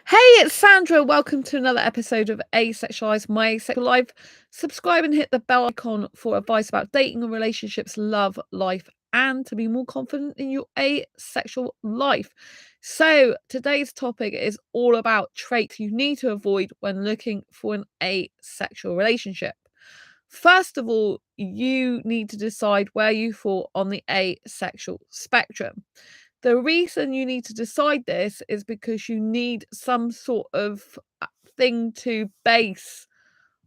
Hey, it's Sandra. Welcome to another episode of Asexualise, my Asexual Life. Subscribe and hit the bell icon for advice about dating and relationships, love, life, and to be more confident in your asexual life. So, today's topic is all about traits you need to avoid when looking for an asexual relationship. First of all, you need to decide where you fall on the asexual spectrum. The reason you need to decide this is because you need some sort of thing to base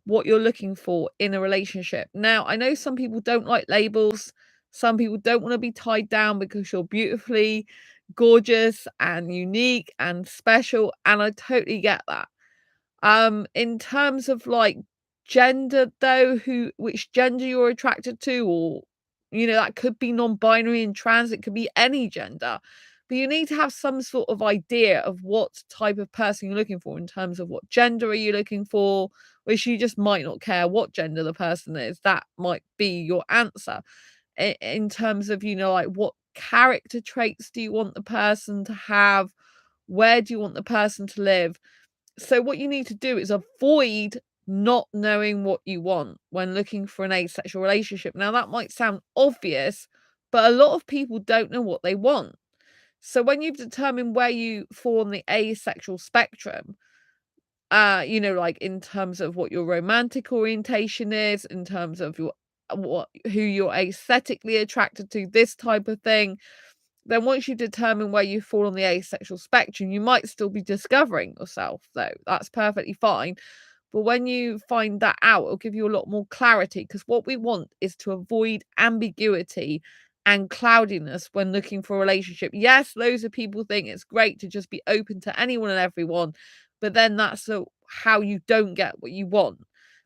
what you're looking for in a relationship. Now, I know some people don't like labels. Some people don't want to be tied down because you're beautifully gorgeous and unique and special, and I totally get that. In terms of like gender though, which gender you're attracted to, or that could be non-binary and trans, it could be any gender. But you need to have some sort of idea of what type of person you're looking for in terms of what gender are you looking for, which you just might not care what gender the person is. That might be your answer. In terms of, like what character traits do you want the person to have? Where do you want the person to live? So what you need to do is avoid not knowing what you want when looking for an asexual relationship. Now that might sound obvious, but a lot of people don't know what they want. So when you've determined where you fall on the asexual spectrum, like in terms of what your romantic orientation is, in terms of who you're aesthetically attracted to, this type of thing, then once you determine where you fall on the asexual spectrum, you might still be discovering yourself, though. That's perfectly fine. But when you find that out, it'll give you a lot more clarity, because what we want is to avoid ambiguity and cloudiness when looking for a relationship. Yes, loads of people think it's great to just be open to anyone and everyone, but then that's how you don't get what you want.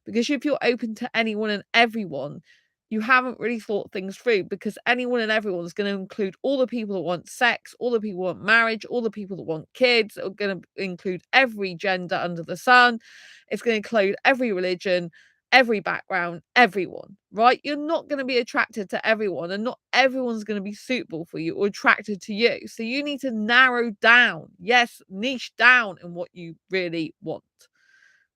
Because if you're open to anyone and everyone, you haven't really thought things through, because anyone and everyone is going to include all the people that want sex, all the people who want marriage, all the people that want kids. It's going to include every gender under the sun. It's going to include every religion, every background, everyone, right? You're not going to be attracted to everyone, and not everyone's going to be suitable for you or attracted to you. So you need to narrow down, yes, niche down in what you really want,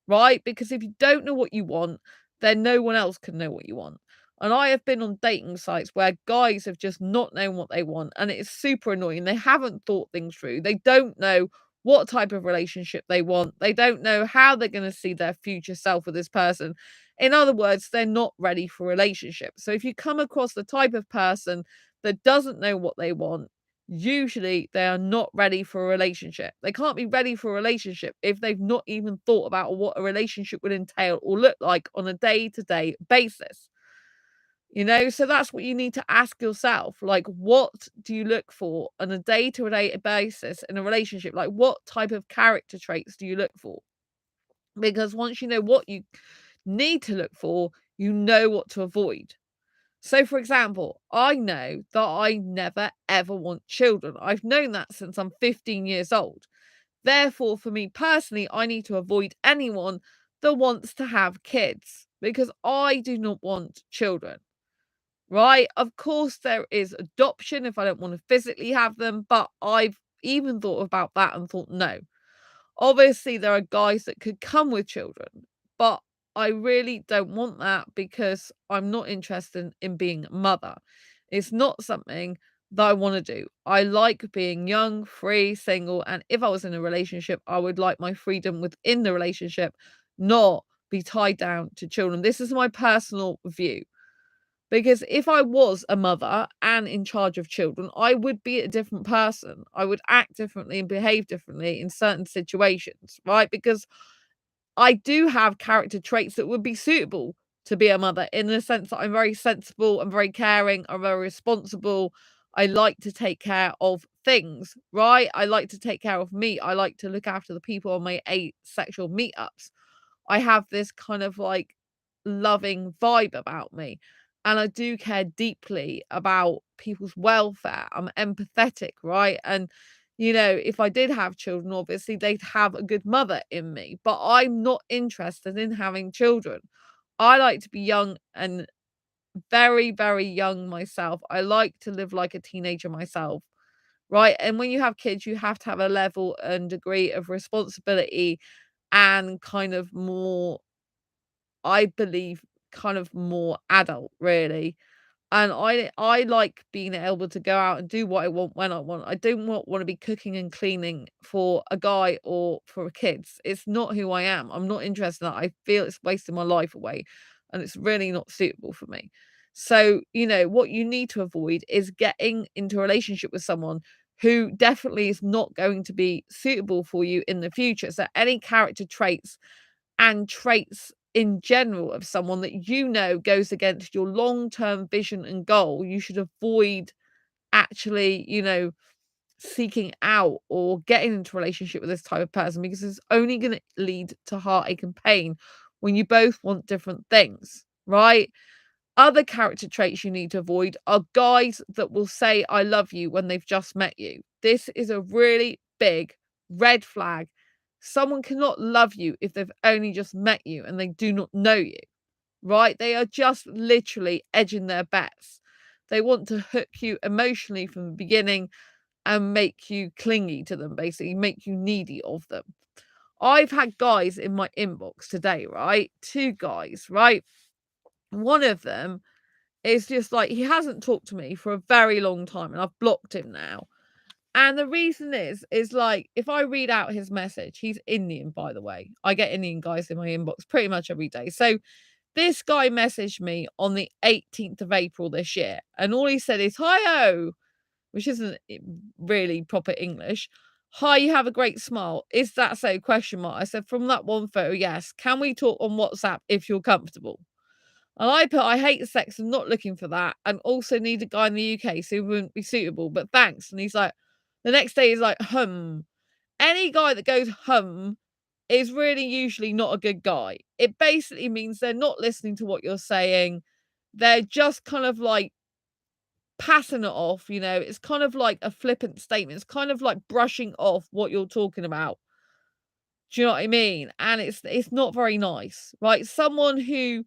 right? Because if you don't know what you want, then no one else can know what you want. And I have been on dating sites where guys have just not known what they want, and it is super annoying. They haven't thought things through. They don't know what type of relationship they want. They don't know how they're going to see their future self with this person. In other words, they're not ready for a relationship. So if you come across the type of person that doesn't know what they want, usually they are not ready for a relationship. They can't be ready for a relationship if they've not even thought about what a relationship would entail or look like on a day-to-day basis. So that's what you need to ask yourself. Like, what do you look for on a day-to-day basis in a relationship? Like, what type of character traits do you look for? Because once you know what you need to look for, you know what to avoid. So, for example, I know that I never ever want children. I've known that since I'm 15 years old. Therefore, for me personally, I need to avoid anyone that wants to have kids, because I do not want children, right? Of course, there is adoption if I don't want to physically have them, but I've even thought about that and thought, no. Obviously, there are guys that could come with children, but I really don't want that, because I'm not interested in being a mother. It's not something that I want to do. I like being young, free, single, and if I was in a relationship, I would like my freedom within the relationship, not be tied down to children. This is my personal view. Because if I was a mother and in charge of children, I would be a different person. I would act differently and behave differently in certain situations, right? Because I do have character traits that would be suitable to be a mother, in the sense that I'm very sensible, I'm very caring, I'm very responsible. I like to take care of things, right? I like to take care of me. I like to look after the people on my asexual meetups. I have this kind of like loving vibe about me. And I do care deeply about people's welfare. I'm empathetic, right? And, if I did have children, obviously they'd have a good mother in me, but I'm not interested in having children. I like to be young and very, very young myself. I like to live like a teenager myself. right? And when you have kids, you have to have a level and degree of responsibility and kind of more, I believe, kind of more adult, really. And I like being able to go out and do what I want when I want. I don't want to be cooking and cleaning for a guy or for kids. It's not who I am. I'm not interested in that. I feel it's wasting my life away, and it's really not suitable for me. So, what you need to avoid is getting into a relationship with someone who definitely is not going to be suitable for you in the future. So any character traits and traits in general of someone that goes against your long-term vision and goal, you should avoid actually, seeking out or getting into a relationship with this type of person, because it's only going to lead to heartache and pain when you both want different things, right? Other character traits you need to avoid are guys that will say I love you when they've just met you. This is a really big red flag. Someone cannot love you if they've only just met you and they do not know you, right? They are just literally edging their bets. They want to hook you emotionally from the beginning and make you clingy to them, basically, make you needy of them. I've had guys in my inbox today, right? Two guys, right? One of them is just like, he hasn't talked to me for a very long time and I've blocked him now. And the reason is like, if I read out his message, he's Indian, by the way. I get Indian guys in my inbox pretty much every day. So this guy messaged me on the 18th of April this year. And all he said is, hi-oh, which isn't really proper English. Hi, you have a great smile. Is that so? Question mark. I said, from that one photo, yes. Can we talk on WhatsApp if you're comfortable? And I put, I hate sex and not looking for that. And also need a guy in the UK, so he wouldn't be suitable. But thanks. And he's like, the next day he's like, hum. Any guy that goes hum is really usually not a good guy. It basically means they're not listening to what you're saying. They're just kind of like passing it off, It's kind of like a flippant statement. It's kind of like brushing off what you're talking about. Do you know what I mean? And it's not very nice, right? Someone who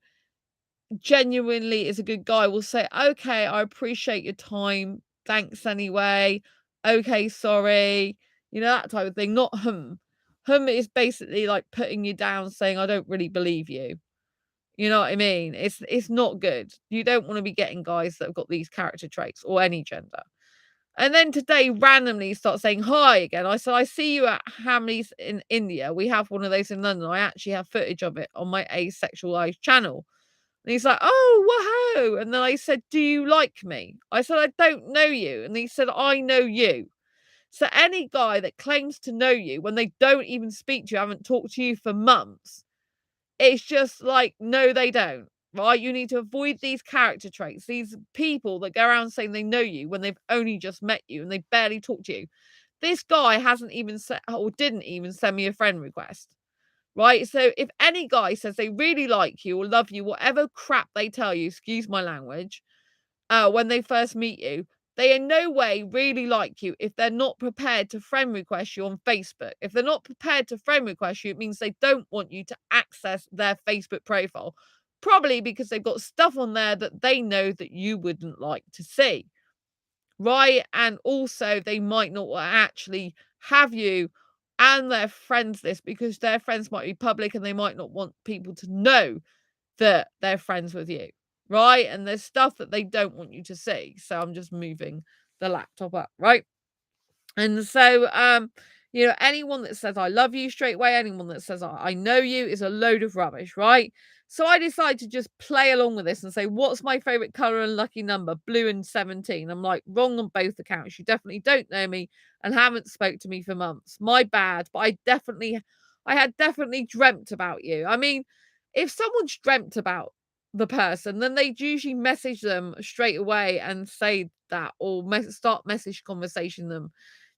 genuinely is a good guy will say, okay, I appreciate your time. Thanks anyway. Okay, sorry. That type of thing. Not hum. Hum is basically like putting you down, saying, I don't really believe you. You know what I mean? It's not good. You don't want to be getting guys that have got these character traits or any gender. And then today randomly start saying hi again. I said, I see you at Hamleys in India. We have one of those in London. I actually have footage of it on my Asexualise channel. And he's like, oh, whoa. And then I said, do you like me? I said, I don't know you. And he said, I know you. So any guy that claims to know you when they don't even speak to you, haven't talked to you for months, it's just like, no, they don't. Right? You need to avoid these character traits. These people that go around saying they know you when they've only just met you and they barely talk to you. This guy hasn't even sent or didn't even send me a friend request. Right? So if any guy says they really like you or love you, whatever crap they tell you, excuse my language, when they first meet you, they in no way really like you if they're not prepared to friend request you on Facebook. If they're not prepared to friend request you, it means they don't want you to access their Facebook profile. Probably because they've got stuff on there that they know that you wouldn't like to see. Right? And also they might not actually have you and their friends list because their friends might be public and they might not want people to know that they're friends with you, right? And there's stuff that they don't want you to see. So I'm just moving the laptop up, right? And so, anyone that says I love you straight away, anyone that says I know you is a load of rubbish, right? So I decided to just play along with this and say, what's my favorite color and lucky number? Blue and 17. I'm like, wrong on both accounts. You definitely don't know me and haven't spoke to me for months. My bad. But I had definitely dreamt about you. I mean, if someone's dreamt about the person, then they usually message them straight away and say that or start message conversation them.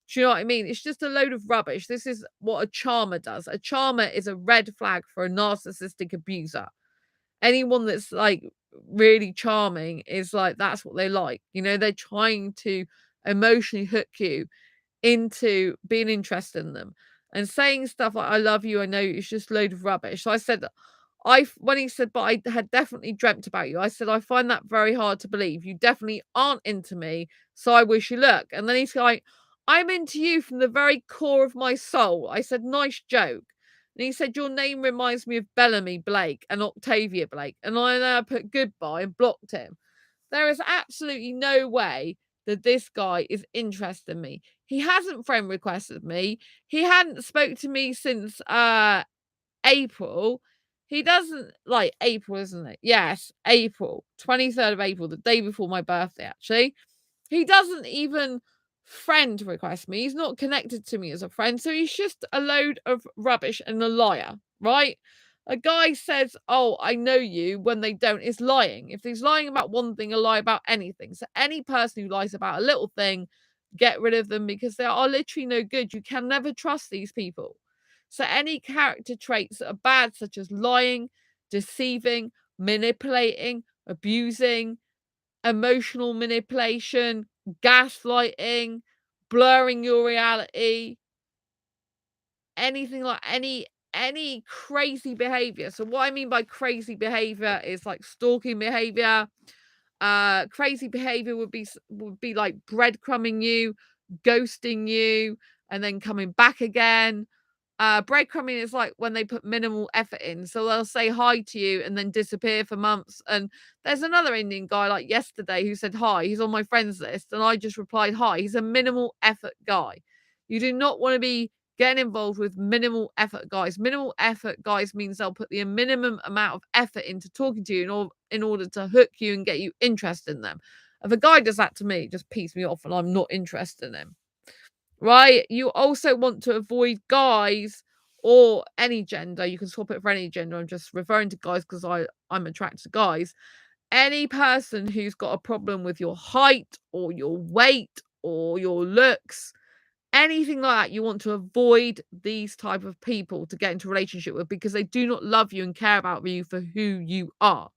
Do you know what I mean? It's just a load of rubbish. This is what a charmer does. A charmer is a red flag for a narcissistic abuser. Anyone that's like really charming is like, that's what they like. They're trying to emotionally hook you into being interested in them. And saying stuff like, I love you, I know you, it's just a load of rubbish. So I said, when he said, but I had definitely dreamt about you, I said, I find that very hard to believe. You definitely aren't into me. So I wish you luck. And then he's like, I'm into you from the very core of my soul. I said, nice joke. And he said, your name reminds me of Bellamy Blake and Octavia Blake. And I put goodbye and blocked him. There is absolutely no way that this guy is interested in me. He hasn't friend requested me. He hadn't spoke to me since April. He doesn't like April, isn't it? Yes, April, 23rd of April, the day before my birthday, actually. He doesn't even friend request me. He's not connected to me as a friend. So he's just a load of rubbish and a liar, right? A guy says, oh, I know you, when they don't, is lying. If he's lying about one thing, he'll lie about anything. So any person who lies about a little thing, get rid of them, because they are literally no good. You can never trust these people. So any character traits that are bad, such as lying, deceiving, manipulating, abusing, emotional manipulation, gaslighting, blurring your reality, anything like any crazy behavior. So what I mean by crazy behavior is like stalking behavior. Crazy behavior would be like breadcrumbing you, ghosting you, and then coming back again. Breadcrumbing is like when they put minimal effort in. So they'll say hi to you and then disappear for months. And there's another Indian guy like yesterday who said hi. He's on my friends list. And I just replied hi. He's a minimal effort guy. You do not want to be getting involved with minimal effort guys. Minimal effort guys means they'll put the minimum amount of effort into talking to you in order to hook you and get you interested in them. If a guy does that to me, it just pees me off and I'm not interested in him. Right? You also want to avoid guys or any gender. You can swap it for any gender. I'm just referring to guys because I'm attracted to guys. Any person who's got a problem with your height or your weight or your looks, anything like that, you want to avoid these type of people to get into a relationship with, because they do not love you and care about you for who you are.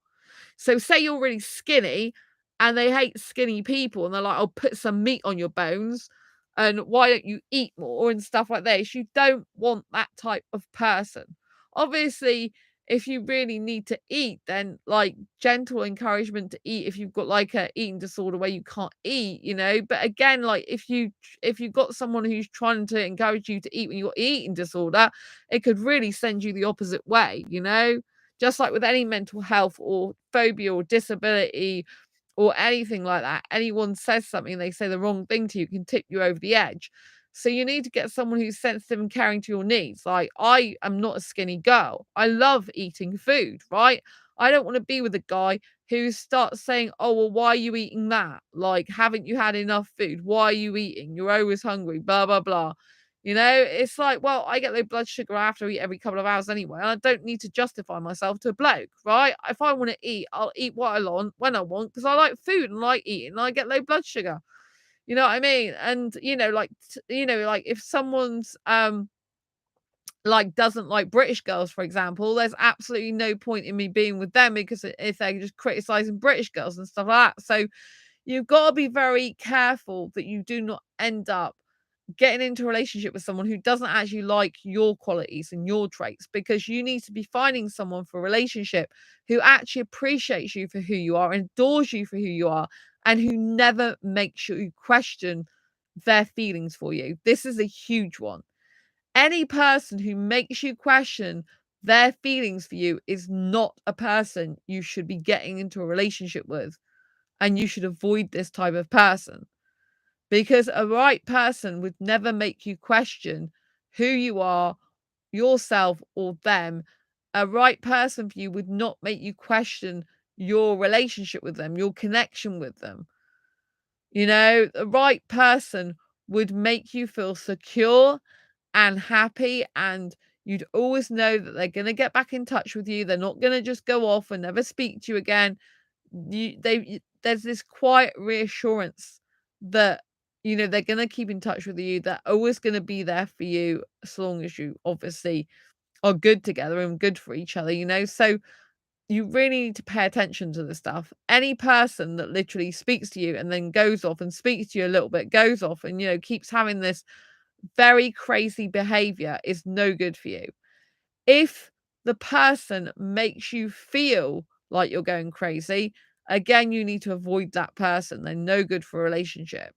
So say you're really skinny and they hate skinny people and they're like, "I'll put some meat on your bones and why don't you eat more?" and stuff like this. You don't want that type of person. Obviously, if you really need to eat, then like gentle encouragement to eat if you've got like a eating disorder where you can't eat, But again, like if you've got someone who's trying to encourage you to eat when you've got eating disorder, it could really send you the opposite way. Just like with any mental health or phobia or disability or anything like that, anyone says something, they say the wrong thing to you, can tip you over the edge. So you need to get someone who's sensitive and caring to your needs. Like, I am not a skinny girl. I love eating food, right? I don't want to be with a guy who starts saying, "Oh, well, why are you eating that? Like, haven't you had enough food? Why are you eating? You're always hungry, blah, blah, blah." It's like, well, I get low blood sugar after I eat every couple of hours anyway. And I don't need to justify myself to a bloke, right? If I want to eat, I'll eat what I want when I want, because I like food and like eating and I get low blood sugar. You know what I mean? And like if someone's like doesn't like British girls, for example, there's absolutely no point in me being with them, because if they're just criticizing British girls and stuff like that. So you've got to be very careful that you do not end up getting into a relationship with someone who doesn't actually like your qualities and your traits, because you need to be finding someone for a relationship who actually appreciates you for who you are, adores you for who you are, and who never makes you question their feelings for you. This is a huge one. Any person who makes you question their feelings for you is not a person you should be getting into a relationship with, and you should avoid this type of person. Because a right person would never make you question who you are, yourself, or them. A right person for you would not make you question your relationship with them, your connection with them. The right person would make you feel secure and happy, and you'd always know that they're going to get back in touch with you. They're not going to just go off and never speak to you again. There's this quiet reassurance that they're going to keep in touch with you. They're always going to be there for you, as long as you obviously are good together and good for each other. So you really need to pay attention to this stuff. Any person that literally speaks to you and then goes off and speaks to you a little bit, goes off and keeps having this very crazy behavior is no good for you. If the person makes you feel like you're going crazy, again, you need to avoid that person. They're no good for a relationship.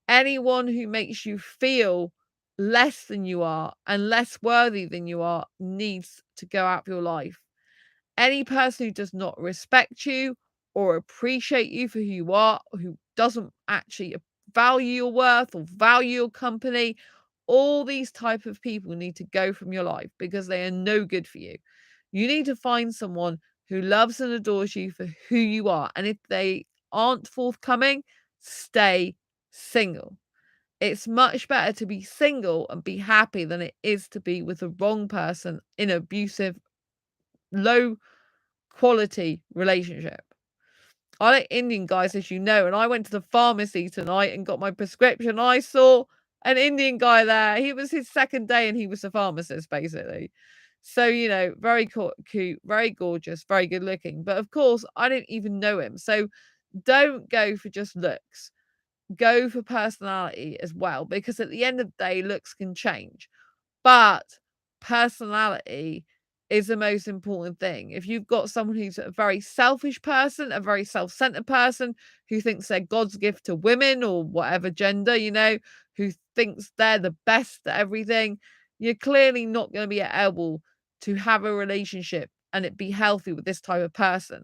Anyone who makes you feel less than you are and less worthy than you are needs to go out of your life. Any person who does not respect you or appreciate you for who you are, who doesn't actually value your worth or value your company, all these type of people need to go from your life because they are no good for you. You need to find someone who loves and adores you for who you are. And if they aren't forthcoming, stay single. It's much better to be single and be happy than it is to be with the wrong person in an abusive, low quality relationship. I like Indian guys, as you know, and I went to the pharmacy tonight and got my prescription. I saw an Indian guy there. He was his second day and he was a pharmacist, basically. So, very cute, very gorgeous, very good looking. But of course, I didn't even know him. So don't go for just looks. Go for personality as well, because at the end of the day, looks can change. But personality is the most important thing. If you've got someone who's a very selfish person, a very self-centered person who thinks they're God's gift to women or whatever gender, who thinks they're the best at everything, you're clearly not going to be able to have a relationship and it be healthy with this type of person,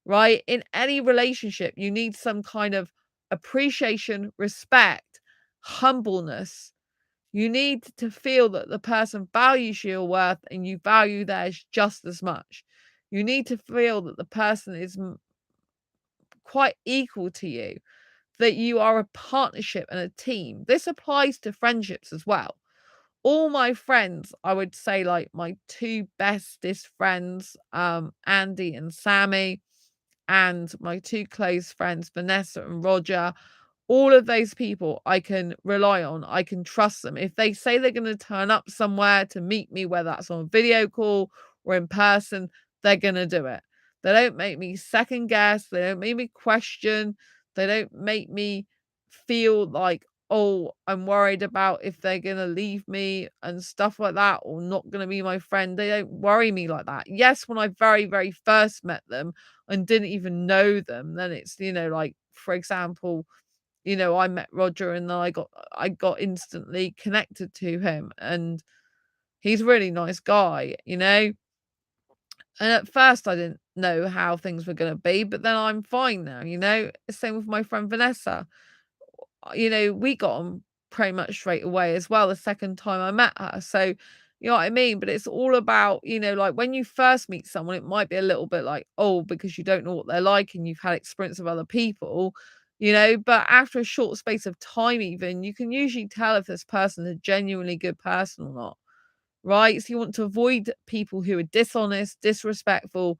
right? In any relationship, you need some kind of appreciation, respect, humbleness. You need to feel that the person values your worth and you value theirs just as much. You need to feel that the person is quite equal to you, that you are a partnership and a team. This applies to friendships as well. All my friends, I would say, like my two bestest friends, Andy and Sammy, and my two close friends, Vanessa and Roger, all of those people I can rely on. I can trust them. If they say they're going to turn up somewhere to meet me, whether that's on a video call or in person, they're going to do it. They don't make me second guess. They don't make me question. They don't make me feel like, oh, I'm worried about if they're going to leave me and stuff like that, or not going to be my friend. They don't worry me like that. Yes, when I very, very first met them and didn't even know them, then it's, like, for example, I met Roger and then I got instantly connected to him, and he's a really nice guy, And at first I didn't know how things were gonna be, but then I'm fine now, Same with my friend Vanessa. We got on pretty much straight away as well the second time I met her. So, you know what I mean? But it's all about, like when you first meet someone, it might be a little bit like, oh, because you don't know what they're like and you've had experience of other people, but after a short space of time, even you can usually tell if this person is a genuinely good person or not. Right? So you want to avoid people who are dishonest, disrespectful,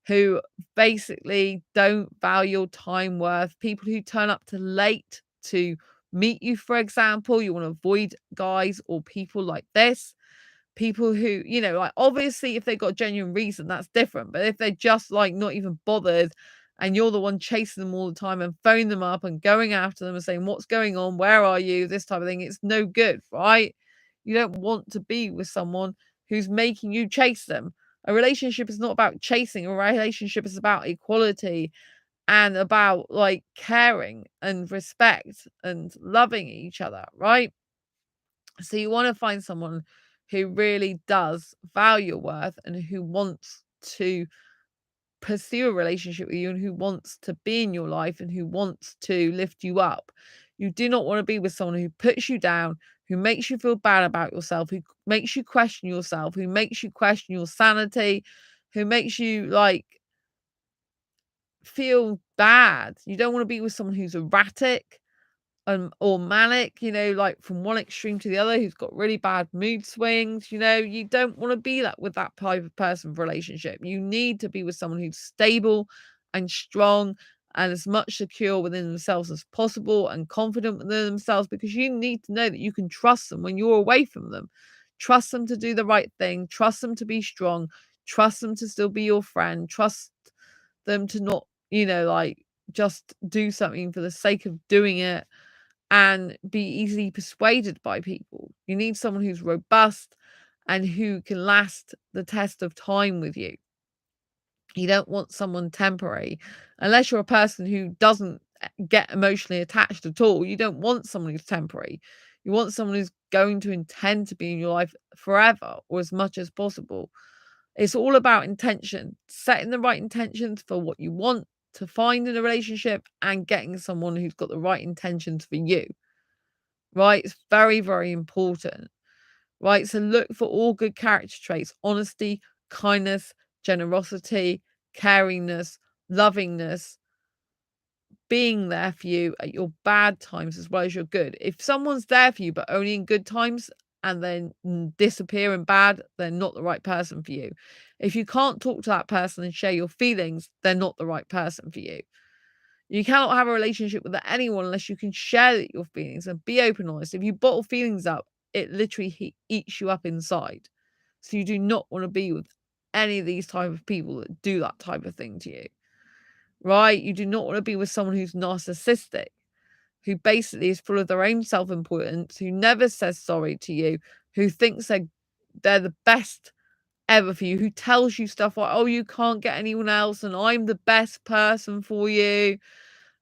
who basically don't value your time worth, people who turn up too late to meet you, for example. You want to avoid guys or people like this. People who, like obviously if they've got a genuine reason, that's different. But if they're just like not even bothered and you're the one chasing them all the time and phone them up and going after them and saying, what's going on? Where are you? This type of thing. It's no good, right? You don't want to be with someone who's making you chase them. A relationship is not about chasing. A relationship is about equality and about like caring and respect and loving each other, right? So you want to find someone who really does value your worth and who wants to pursue a relationship with you and who wants to be in your life and who wants to lift you up. You do not want to be with someone who puts you down, who makes you feel bad about yourself, who makes you question yourself, who makes you question your sanity, who makes you like feel bad. You don't want to be with someone who's erratic, or manic, like from one extreme to the other, who's got really bad mood swings. You don't want to be that with that type of person for relationship. You need to be with someone who's stable and strong and as much secure within themselves as possible and confident within themselves, because you need to know that you can trust them when you're away from them. Trust them to do the right thing, trust them to be strong, trust them to still be your friend, trust them to not, like just do something for the sake of doing it and be easily persuaded by people. You need someone who's robust and who can last the test of time with you. You don't want someone temporary, unless you're a person who doesn't get emotionally attached at all. You don't want someone who's temporary. You want someone who's going to intend to be in your life forever or as much as possible. It's all about intention, setting the right intentions for what you want to find in a relationship and getting someone who's got the right intentions for you, right? It's very, very important, right? So look for all good character traits: honesty, kindness, generosity, caringness, lovingness, being there for you at your bad times as well as your good. If someone's there for you but only in good times and then disappear in bad, they're not the right person for you. If you can't talk to that person and share your feelings, they're not the right person for you. You cannot have a relationship with anyone unless you can share your feelings and be open and honest. If you bottle feelings up, it literally eats you up inside. So you do not want to be with any of these type of people that do that type of thing to you, right? You do not want to be with someone who's narcissistic, who basically is full of their own self-importance, who never says sorry to you, who thinks they're the best ever for you, who tells you stuff like, oh, you can't get anyone else and I'm the best person for you.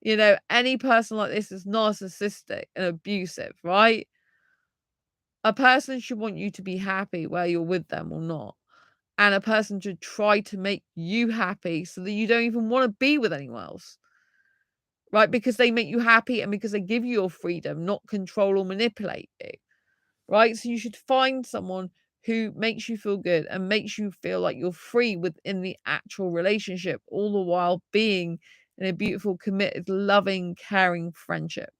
You know, any person like this is narcissistic and abusive, right? A person should want you to be happy whether you're with them or not. And a person should try to make you happy so that you don't even want to be with anyone else, right? Because they make you happy and because they give you your freedom, not control or manipulate you, right? So you should find someone who makes you feel good and makes you feel like you're free within the actual relationship, all the while being in a beautiful, committed, loving, caring friendship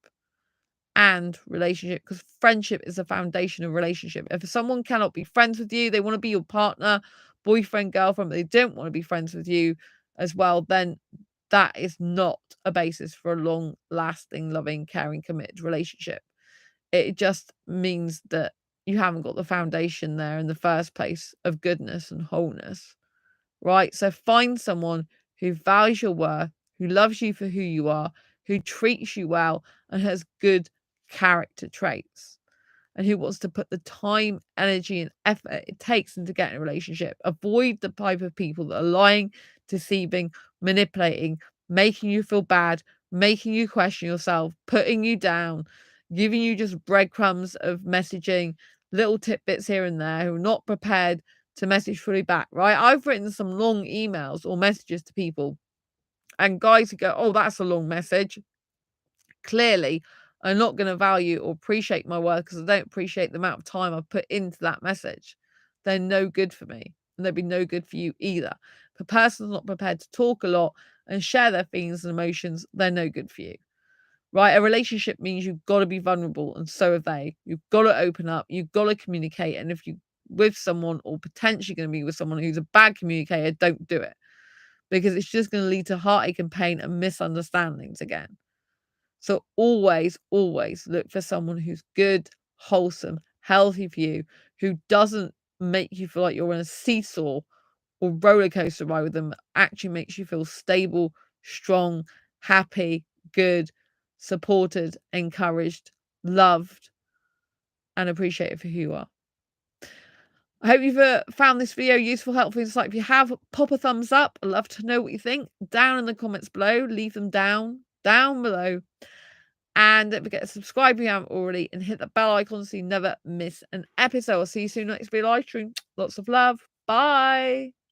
and relationship, because friendship is the foundation of relationship. If someone cannot be friends with you, they want to be your partner, boyfriend, girlfriend, but they don't want to be friends with you as well, then that is not a basis for a long lasting, loving, caring, committed relationship. It just means that you haven't got the foundation there in the first place of goodness and wholeness, right? So find someone who values your worth, who loves you for who you are, who treats you well, and has good character traits, and who wants to put the time, energy, and effort it takes into getting a relationship. Avoid the type of people that are lying, deceiving, manipulating, making you feel bad, making you question yourself, putting you down, giving you just breadcrumbs of messaging, little tidbits here and there, who are not prepared to message fully back, right? I've written some long emails or messages to people, and guys who go, oh, that's a long message, clearly are not going to value or appreciate my work because I don't appreciate the amount of time I've put into that message. They're no good for me, and they'll be no good for you either. If a person's not prepared to talk a lot and share their feelings and emotions, they're no good for you, right? A relationship means you've got to be vulnerable, and so have they. You've got to open up, you've got to communicate, and if you with someone or potentially going to be with someone who's a bad communicator, don't do it, because it's just going to lead to heartache and pain and misunderstandings again. So always, always look for someone who's good, wholesome, healthy for you, who doesn't make you feel like you're on a seesaw or roller coaster ride with them, actually makes you feel stable, strong, happy, good, supported, encouraged, loved, and appreciated for who you are. I hope you've found this video useful, helpful, insightful. If you have, pop a thumbs up. I'd love to know what you think. Down in the comments below. Leave them down below. And don't forget to subscribe if you haven't already and hit the bell icon so you never miss an episode. I'll see you soon next video live stream. Lots of love. Bye.